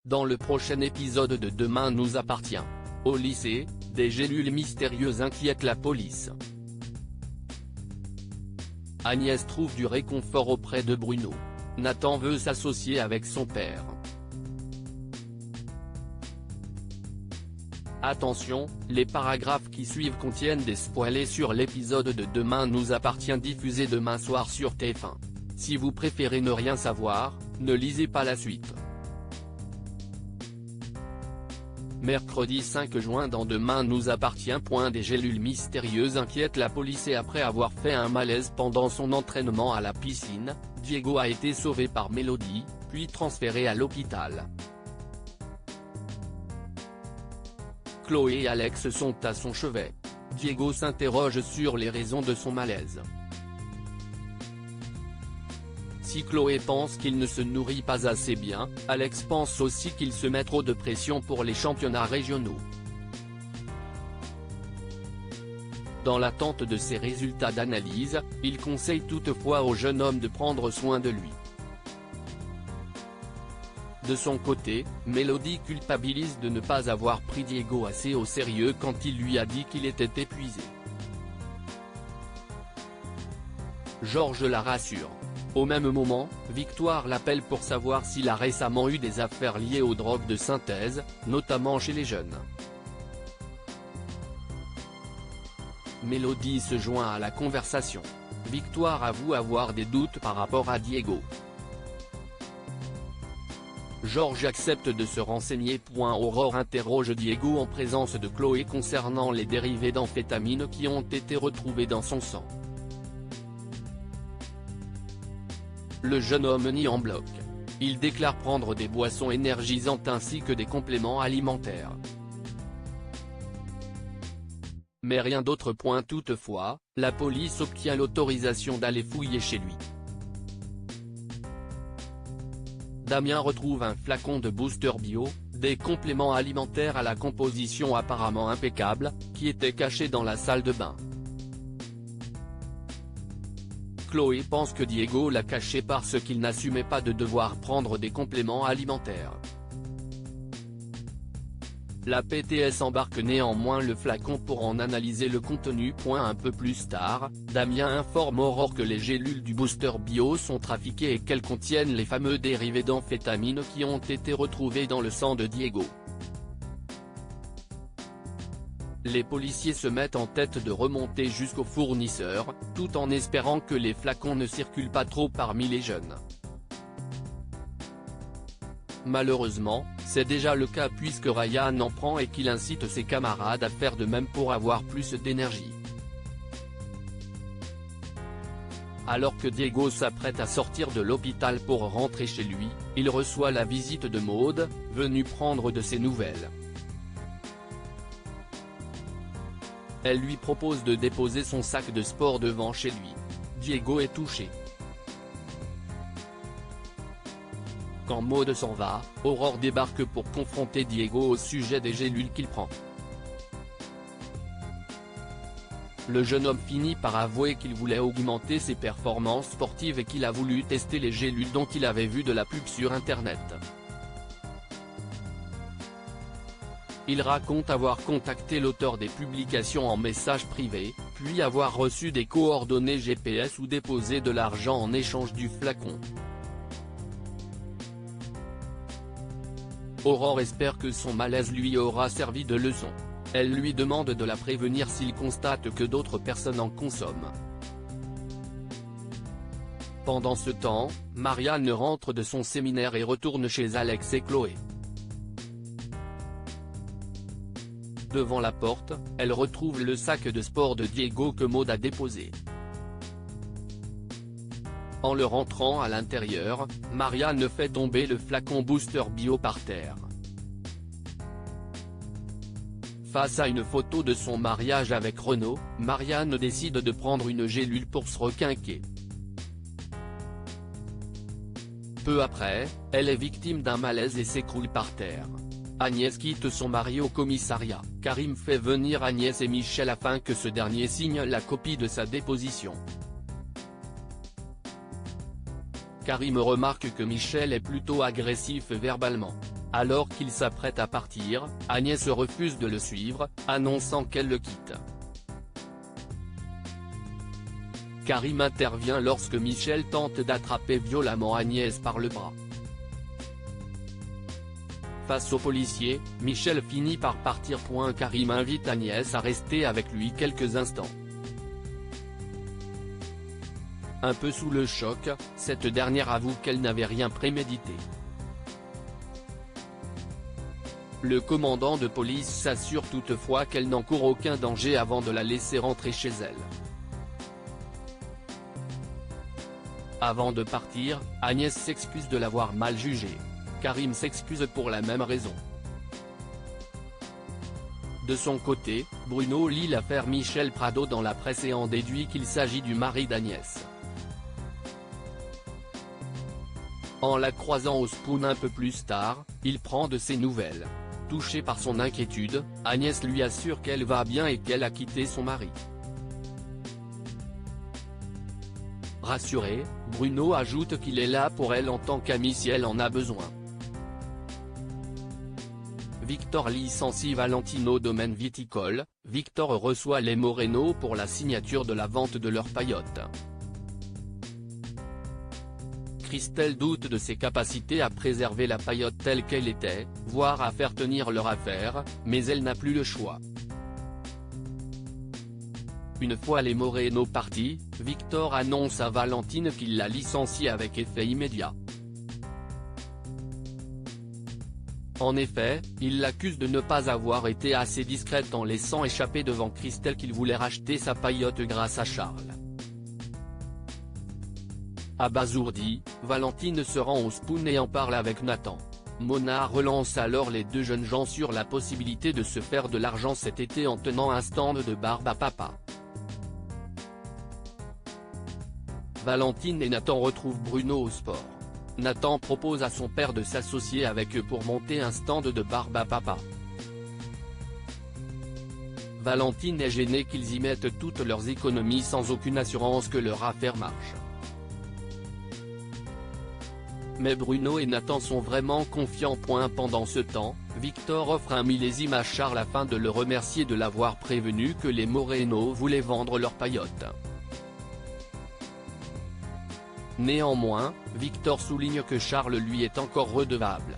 Dans le prochain épisode de Demain nous appartient. Au lycée, des gélules mystérieuses inquiètent la police. Agnès trouve du réconfort auprès de Bruno. Nathan veut s'associer avec son père. Attention, les paragraphes qui suivent contiennent des spoilers sur l'épisode de Demain nous appartient diffusé demain soir sur TF1. Si vous préférez ne rien savoir, ne lisez pas la suite. Mercredi 5 juin dans Demain nous appartient. Des gélules mystérieuses inquiètent la police et après avoir fait un malaise pendant son entraînement à la piscine, Diego a été sauvé par Mélodie, puis transféré à l'hôpital. Chloé et Alex sont à son chevet. Diego s'interroge sur les raisons de son malaise. Si Chloé pense qu'il ne se nourrit pas assez bien, Alex pense aussi qu'il se met trop de pression pour les championnats régionaux. Dans l'attente de ses résultats d'analyse, il conseille toutefois au jeune homme de prendre soin de lui. De son côté, Mélodie culpabilise de ne pas avoir pris Diego assez au sérieux quand il lui a dit qu'il était épuisé. Georges la rassure. Au même moment, Victoire l'appelle pour savoir s'il a récemment eu des affaires liées aux drogues de synthèse, notamment chez les jeunes. Mélodie se joint à la conversation. Victoire avoue avoir des doutes par rapport à Diego. Georges accepte de se renseigner. Aurore interroge Diego en présence de Chloé concernant les dérivés d'amphétamine qui ont été retrouvés dans son sang. Le jeune homme nie en bloc. Il déclare prendre des boissons énergisantes ainsi que des compléments alimentaires. Mais rien d'autre. Toutefois, la police obtient l'autorisation d'aller fouiller chez lui. Damien retrouve un flacon de Booster Bio, des compléments alimentaires à la composition apparemment impeccable, qui étaient cachés dans la salle de bain. Chloé pense que Diego l'a caché parce qu'il n'assumait pas de devoir prendre des compléments alimentaires. La PTS embarque néanmoins le flacon pour en analyser le contenu. Un peu plus tard, Damien informe Aurore que les gélules du Booster Bio sont trafiquées et qu'elles contiennent les fameux dérivés d'amphétamine qui ont été retrouvés dans le sang de Diego. Les policiers se mettent en tête de remonter jusqu'au fournisseur, tout en espérant que les flacons ne circulent pas trop parmi les jeunes. Malheureusement, c'est déjà le cas puisque Ryan en prend et qu'il incite ses camarades à faire de même pour avoir plus d'énergie. Alors que Diego s'apprête à sortir de l'hôpital pour rentrer chez lui, il reçoit la visite de Maude, venue prendre de ses nouvelles. Elle lui propose de déposer son sac de sport devant chez lui. Diego est touché. Quand Maude s'en va, Aurore débarque pour confronter Diego au sujet des gélules qu'il prend. Le jeune homme finit par avouer qu'il voulait augmenter ses performances sportives et qu'il a voulu tester les gélules dont il avait vu de la pub sur internet. Il raconte avoir contacté l'auteur des publications en message privé, puis avoir reçu des coordonnées GPS ou déposé de l'argent en échange du flacon. Aurore espère que son malaise lui aura servi de leçon. Elle lui demande de la prévenir s'il constate que d'autres personnes en consomment. Pendant ce temps, Marianne rentre de son séminaire et retourne chez Alex et Chloé. Devant la porte, elle retrouve le sac de sport de Diego que Maude a déposé. En le rentrant à l'intérieur, Marianne fait tomber le flacon Booster Bio par terre. Face à une photo de son mariage avec Renaud, Marianne décide de prendre une gélule pour se requinquer. Peu après, elle est victime d'un malaise et s'écroule par terre. Agnès quitte son mari au commissariat. Karim fait venir Agnès et Michel afin que ce dernier signe la copie de sa déposition. Karim remarque que Michel est plutôt agressif verbalement. Alors qu'il s'apprête à partir, Agnès refuse de le suivre, annonçant qu'elle le quitte. Karim intervient lorsque Michel tente d'attraper violemment Agnès par le bras. Face aux policiers, Michel finit par partir. Karim invite Agnès à rester avec lui quelques instants. Un peu sous le choc, cette dernière avoue qu'elle n'avait rien prémédité. Le commandant de police s'assure toutefois qu'elle n'encourt aucun danger avant de la laisser rentrer chez elle. Avant de partir, Agnès s'excuse de l'avoir mal jugée. Karim s'excuse pour la même raison. De son côté, Bruno lit l'affaire Michel Prado dans la presse et en déduit qu'il s'agit du mari d'Agnès. En la croisant au Spoon un peu plus tard, il prend de ses nouvelles. Touchée par son inquiétude, Agnès lui assure qu'elle va bien et qu'elle a quitté son mari. Rassuré, Bruno ajoute qu'il est là pour elle en tant qu'ami si elle en a besoin. Victor licencie Valentine au domaine viticole. Victor reçoit les Moreno pour la signature de la vente de leur paillote. Christelle doute de ses capacités à préserver la paillote telle qu'elle était, voire à faire tenir leur affaire, mais elle n'a plus le choix. Une fois les Moreno partis, Victor annonce à Valentine qu'il la licencie avec effet immédiat. En effet, il l'accuse de ne pas avoir été assez discrète en laissant échapper devant Christelle qu'il voulait racheter sa paillote grâce à Charles. Abasourdie, Valentine se rend au Spoon et en parle avec Nathan. Mona relance alors les deux jeunes gens sur la possibilité de se faire de l'argent cet été en tenant un stand de barbe à papa. Valentine et Nathan retrouvent Bruno au sport. Nathan propose à son père de s'associer avec eux pour monter un stand de barbe à papa. Valentine est gênée qu'ils y mettent toutes leurs économies sans aucune assurance que leur affaire marche. Mais Bruno et Nathan sont vraiment confiants. Pendant ce temps, Victor offre un millésime à Charles afin de le remercier de l'avoir prévenu que les Moreno voulaient vendre leur paillote. Néanmoins, Victor souligne que Charles lui est encore redevable.